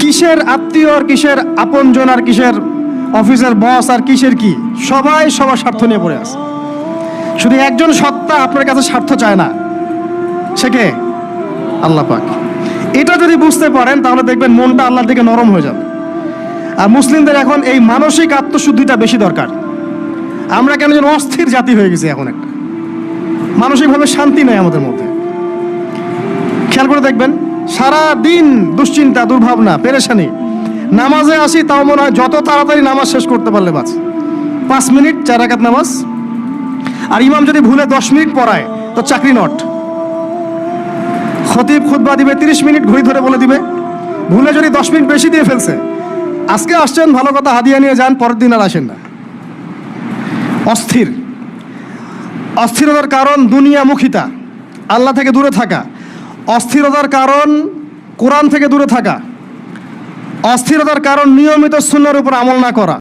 কিসের আত্মীয় আর কিসের আপনজন আর কিসের অফিসের বস আর কিসের কি, সবাই সবার স্বার্থ নিয়ে পড়ে আছে। শুধু একজন সত্তা আপনার কাছে স্বার্থ চায় না, সে কে? আল্লাহ পাক। এটা যদি বুঝতে পারেন তাহলে দেখবেন মনটা আল্লাহর দিকে নরম হয়ে যাবে। আর মুসলিমদের এখন এই মানসিক আত্মশুদ্ধিটা বেশি দরকার। আমরা কেন যেন অস্থির জাতি হয়ে গেছি এখন, একটা মানসিকভাবে শান্তি নেই আমাদের মধ্যে। খেয়াল করে দেখবেন সারা দিন দুশ্চিন্তা, দুর্ভাবনা, পেরেশানি। নামাজে আসি তাও মনে হয় যত তাড়াতাড়ি নামাজ শেষ করতে পারলে বাঁচ। 5 মিনিট 4 রাকাত নামাজ, আর ইমাম যদি ভুলে 10 মিনিট পড়ায় তো চাকরি নট। খতিব খুতবা দিবে 30 মিনিট ঘড়ি ধরে বলে দিবে, ভুলে যদি 10 মিনিট বেশি দিয়ে ফেলছে, আজকে আসছেন ভালো কথা, হাদিয়া নিয়ে যান, পরের দিন আর আসেন না। অস্থির। অস্থিরতার কারণ দুনিয়ামুখিতা, আল্লাহ থেকে দূরে থাকা। অস্থিরতার কারণ কোরআন থেকে দূরে থাকা। অস্থিরতার কারণ নিয়মিত সুন্নাহর উপর আমল না করা।